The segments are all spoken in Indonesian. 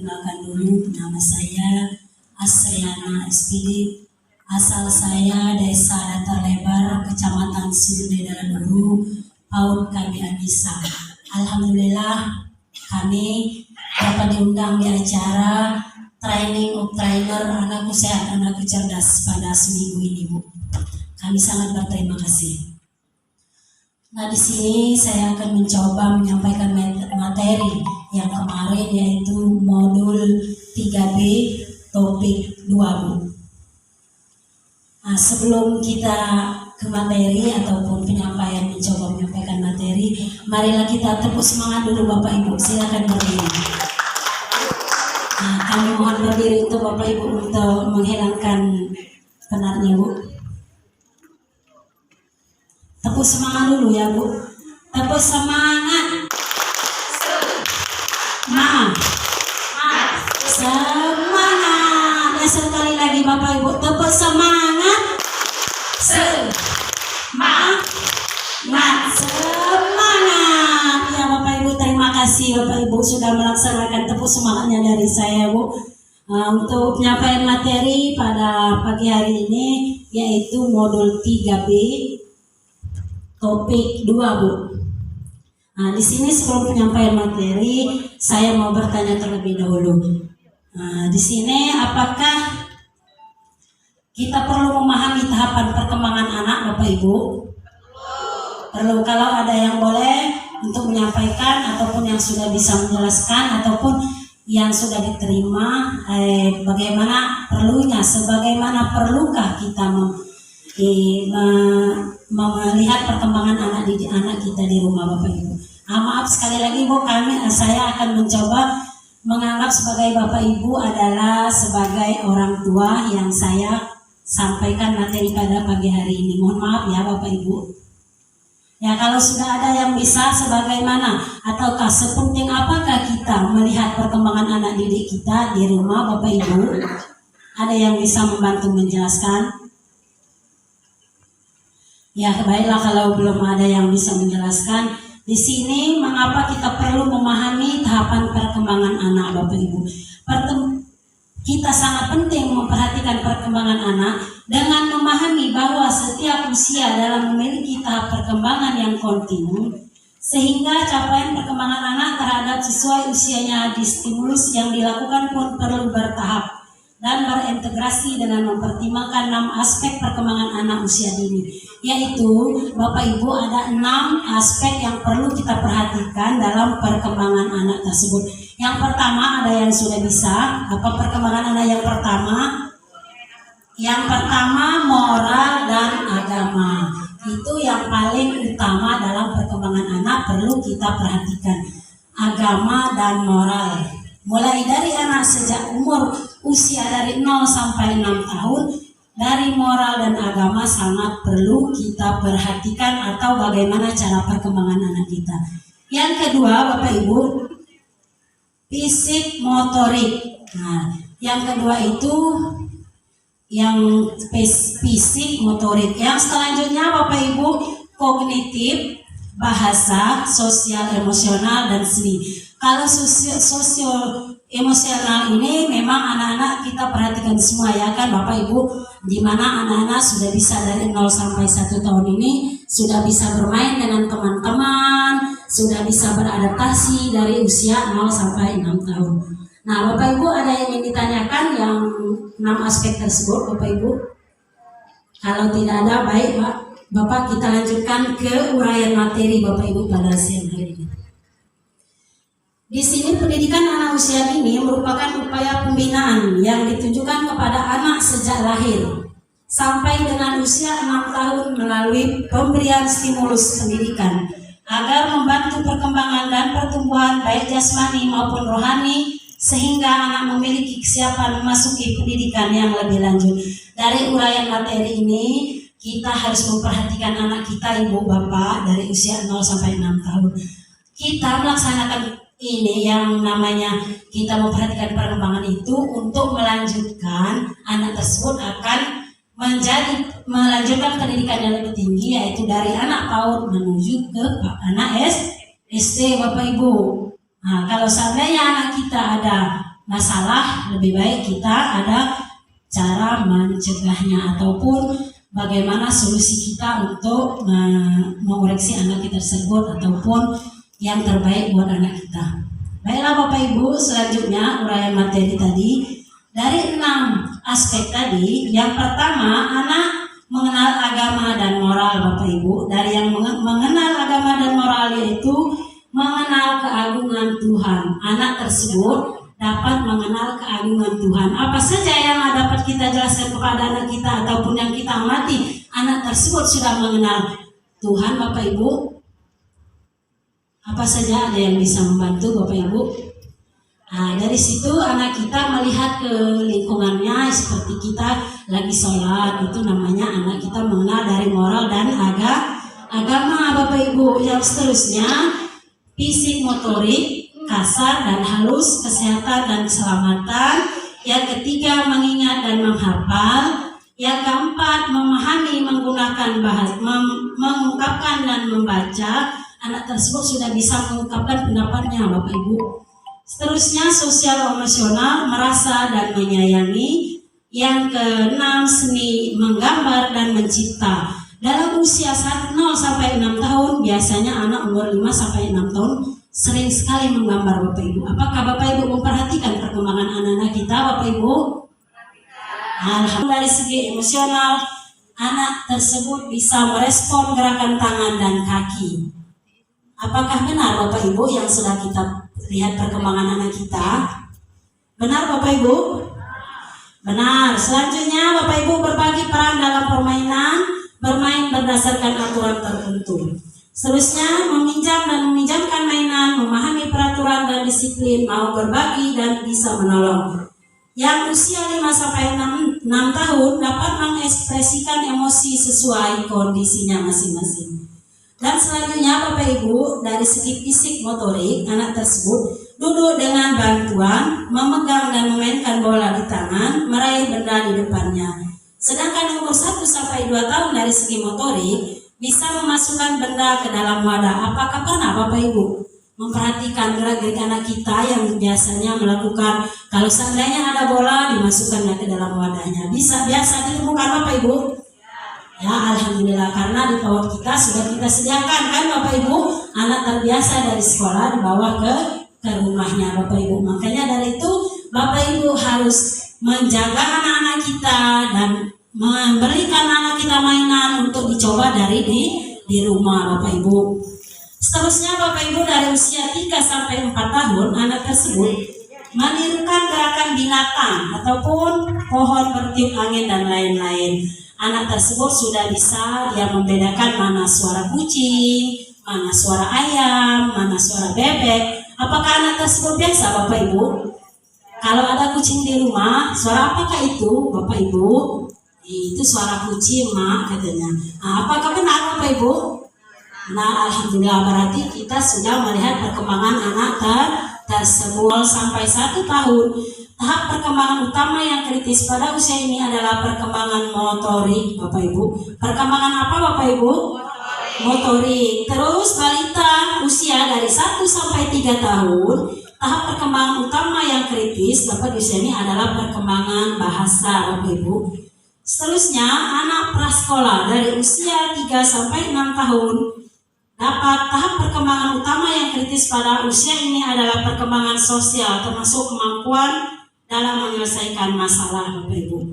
perkenalkan dulu, nama saya Asriana SPD. Asal saya Desa Datar Lebar, Kecamatan Sirde Daladuru, PAUD kami Anissa. Alhamdulillah kami dapat diundang di acara Training of Trainer Anakku Sehat, Anakku Cerdas pada seminggu ini, Bu. Kami sangat berterima kasih. Nah, di sini saya akan mencoba menyampaikan materi yang kemarin, yaitu modul 3B topik 2, Bu. Nah, sebelum kita ke materi ataupun mencoba menyampaikan materi, marilah kita tepuk semangat dulu Bapak Ibu. Silakan berdiri. Nah, kami mohon berdiri untuk Bapak Ibu untuk menghilangkan penatnya, Bu. Tepuk semangat dulu ya, Bu. Tepuk semangat. Semangat. Dan sekali lagi Bapak Ibu, tepuk semangat. Semangat. Ya Bapak Ibu, terima kasih Bapak Ibu sudah melaksanakan tepuk semangatnya dari saya, Bu. Untuk penyampaian materi pada pagi hari ini yaitu modul 3B topik 2, Bu. Nah, di sini sebelum penyampaian materi, saya mau bertanya terlebih dahulu. Nah, di sini apakah kita perlu memahami tahapan perkembangan anak, Bapak Ibu? Perlu. Kalau ada yang boleh untuk menyampaikan ataupun yang sudah bisa menjelaskan ataupun yang sudah diterima, bagaimana perlunya, sebagaimana perlukah kita melihat perkembangan anak kita di rumah, Bapak Ibu. Maaf sekali lagi, Bu, saya akan mencoba menganggap sebagai Bapak Ibu adalah sebagai orang tua yang saya sampaikan materi pada pagi hari ini. Mohon maaf ya Bapak Ibu. Ya, kalau sudah ada yang bisa sebagaimana ataukah sepenting apakah kita melihat perkembangan anak didik kita di rumah, Bapak Ibu? Ada yang bisa membantu menjelaskan? Ya, baiklah kalau belum ada yang bisa menjelaskan. Di sini mengapa kita perlu memahami tahapan perkembangan anak, Bapak Ibu? Kita sangat penting memperhatikan perkembangan anak dengan memahami bahwa setiap usia dalam memiliki tahap perkembangan yang kontinu, sehingga capaian perkembangan anak terhadap sesuai usianya di stimulus yang dilakukan pun perlu bertahap dan berintegrasi dengan mempertimbangkan 6 aspek perkembangan anak usia dini. Yaitu Bapak Ibu, ada 6 aspek yang perlu kita perhatikan dalam perkembangan anak tersebut. Yang pertama, ada yang sudah bisa. Apa perkembangan anak yang pertama? Yang pertama, moral dan agama. Itu yang paling utama dalam perkembangan anak, perlu kita perhatikan. Agama dan moral. Mulai dari anak sejak umur usia dari 0 sampai 6 tahun, dari moral dan agama sangat perlu kita perhatikan atau bagaimana cara perkembangan anak kita. Yang kedua, Bapak Ibu, fisik motorik. Nah, yang kedua itu yang fisik motorik. Yang selanjutnya Bapak Ibu, kognitif, bahasa, sosial, emosional, dan seni. Kalau sosial emosional ini memang anak-anak kita perhatikan semua ya kan Bapak Ibu, di mana anak-anak sudah bisa dari 0 sampai 1 tahun ini sudah bisa bermain dengan teman-teman, sudah bisa beradaptasi dari usia 0 sampai 6 tahun. Nah, Bapak Ibu, ada yang ingin ditanyakan yang 6 aspek tersebut, Bapak Ibu? Kalau tidak ada, baik Bapak, kita lanjutkan ke uraian materi Bapak Ibu pada siang hari ini. Di sini pendidikan anak usia dini merupakan upaya pembinaan yang ditujukan kepada anak sejak lahir sampai dengan usia 6 tahun melalui pemberian stimulus pendidikan agar membantu perkembangan dan pertumbuhan baik jasmani maupun rohani sehingga anak memiliki kesiapan memasuki pendidikan yang lebih lanjut. Dari uraian materi ini kita harus memperhatikan anak kita, Ibu Bapak, dari usia 0 sampai 6 tahun. Kita melaksanakan ini yang namanya kita memperhatikan perkembangan itu untuk melanjutkan anak tersebut akan melanjutkan pendidikan yang lebih tinggi, yaitu dari anak PAUD menuju ke anak SD, Bapak Ibu. Nah, kalau seandainya anak kita ada masalah, lebih baik kita ada cara mencegahnya ataupun bagaimana solusi kita untuk mengoreksi anak kita tersebut ataupun yang terbaik buat anak kita. Baiklah Bapak Ibu, selanjutnya uraian materi tadi dari 6 aspek tadi. Yang pertama, anak mengenal agama dan moral Bapak Ibu. Dari yang mengenal agama dan moral yaitu mengenal keagungan Tuhan. Anak tersebut dapat mengenal keagungan Tuhan. Apa saja yang dapat kita jelaskan kepada anak kita ataupun yang kita amati, anak tersebut sudah mengenal Tuhan Bapak Ibu. Apa saja ada yang bisa membantu Bapak Ibu? Nah, dari situ anak kita melihat ke lingkungannya seperti kita lagi sholat, itu namanya anak kita mengenal dari moral dan agama Bapak Ibu. Yang seterusnya fisik, motorik, kasar dan halus, kesehatan dan keselamatan. Yang ketiga mengingat dan menghafal. Yang keempat memahami, menggunakan bahasa, mengungkapkan dan membaca. Anak tersebut sudah bisa mengungkapkan pendapatnya Bapak Ibu. Seterusnya sosial emosional, merasa dan menyayangi. Yang keenam seni menggambar dan mencipta. Dalam usia 0 sampai 6 tahun biasanya anak umur 5 sampai 6 tahun sering sekali menggambar Bapak Ibu. Apakah Bapak Ibu memperhatikan perkembangan anak-anak kita Bapak Ibu? Alhamdulillah, dari segi emosional anak tersebut bisa merespon gerakan tangan dan kaki. Apakah benar Bapak Ibu yang sudah kita lihat perkembangan anak kita? Benar Bapak Ibu? Benar. Selanjutnya Bapak Ibu berbagi peran dalam permainan, bermain berdasarkan aturan tertentu. Seterusnya meminjam dan meminjamkan mainan, memahami peraturan dan disiplin, mau berbagi dan bisa menolong. Yang usia 5 sampai 6 tahun dapat mengekspresikan emosi sesuai kondisinya masing-masing. Dan selanjutnya Bapak Ibu, dari segi fisik motorik, anak tersebut duduk dengan bantuan, memegang dan memainkan bola di tangan, meraih benda di depannya. Sedangkan umur 1 sampai 2 tahun dari segi motorik bisa memasukkan benda ke dalam wadah. Apakah pernah Bapak Ibu memperhatikan gerak-gerik anak kita yang biasanya melakukan, kalau seandainya ada bola dimasukkannya ke dalam wadahnya? Biasa ditemukan Bapak Ibu? Ya, alhamdulillah, karena di PAUD kita sudah kita sediakan kan Bapak Ibu, anak terbiasa dari sekolah dibawa ke rumahnya Bapak Ibu. Makanya dari itu Bapak Ibu harus menjaga anak-anak kita dan memberikan anak kita mainan untuk dicoba dari di rumah Bapak Ibu. Seterusnya Bapak Ibu, dari usia 3 sampai 4 tahun anak tersebut menirukan gerakan binatang ataupun pohon bertiup angin dan lain-lain. Anak tersebut sudah bisa dia membedakan mana suara kucing, mana suara ayam, mana suara bebek. Apakah anak tersebut biasa Bapak Ibu? Kalau ada kucing di rumah, suara apakah itu Bapak Ibu? Itu suara kucing Mak katanya. Nah, apakah benar Bapak Ibu? Nah, alhamdulillah, berarti kita sudah melihat perkembangan anak tersebut sampai 1 tahun. Tahap perkembangan utama yang kritis pada usia ini adalah perkembangan motorik Bapak Ibu. Perkembangan apa Bapak Ibu? Motorik. Terus balita usia dari 1 sampai 3 tahun. Tahap perkembangan utama yang kritis dapat usia ini adalah perkembangan bahasa Bapak Ibu. Seterusnya anak prasekolah dari usia 3 sampai 6 tahun. Tahap perkembangan utama yang kritis pada usia ini adalah perkembangan sosial, termasuk kemampuan dalam menyelesaikan masalah Bapak Ibu.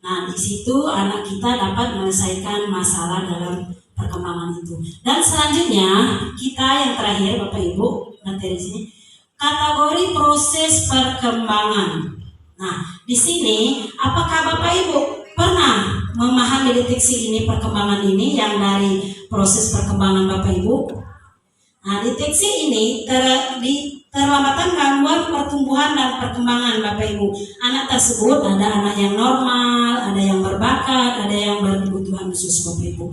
Nah, di situ anak kita dapat menyelesaikan masalah dalam perkembangan itu. Dan selanjutnya kita yang terakhir Bapak Ibu, materi sini kategori proses perkembangan. Nah, di sini apakah Bapak Ibu pernah memahami deteksi ini, perkembangan ini yang dari proses perkembangan Bapak Ibu? Nah, deteksi ini terlambatan gangguan pertumbuhan dan perkembangan Bapak Ibu. Anak tersebut ada anak yang normal, ada yang berbakat, ada yang berkebutuhan khusus Bapak Ibu.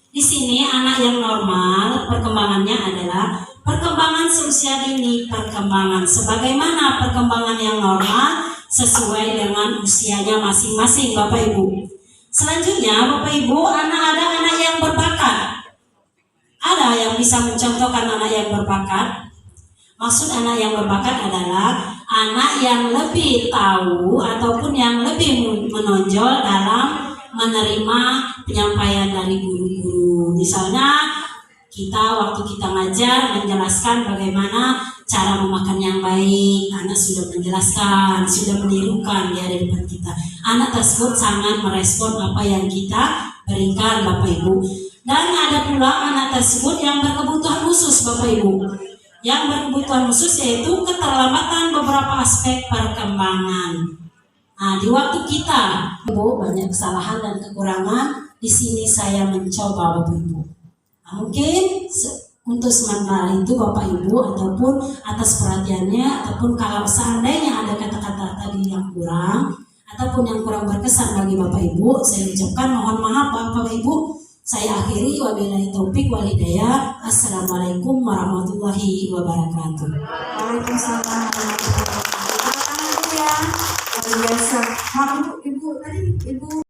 Di sini anak yang normal perkembangannya adalah perkembangan seusia dini, perkembangan sebagaimana perkembangan yang normal sesuai dengan usianya masing-masing Bapak Ibu. Selanjutnya Bapak Ibu, ada anak yang berbakat. Ada yang bisa mencontohkan anak yang berbakat. Maksud anak yang berbakat adalah anak yang lebih tahu ataupun yang lebih menonjol dalam menerima penyampaian dari guru-guru. Misalnya kita waktu kita ngajar menjelaskan bagaimana cara memakan yang baik, anak sudah menjelaskan, sudah menirukan di depan kita. Anak tersebut sangat merespon apa yang kita berikan Bapak Ibu. Dan ada pula anak tersebut yang berkebutuhan khusus Bapak Ibu. Yang berkebutuhan khusus yaitu keterlambatan beberapa aspek perkembangan. Nah, di waktu kita, Ibu, banyak kesalahan dan kekurangan. Di sini saya mencoba Bapak Ibu. Nah, mungkin untuk sementara itu Bapak Ibu ataupun atas perhatiannya, ataupun kalau seandainya ada kata-kata tadi yang kurang ataupun yang kurang berkesan bagi Bapak Ibu, saya ucapkan mohon maaf Bapak Ibu. Saya akhiri, wabillahi taufik wal hidayah. Assalamualaikum warahmatullahi wabarakatuh. Waalaikumsalam warahmatullahi wabarakatuh. Luar biasa. Maaf Ibu, tadi Ibu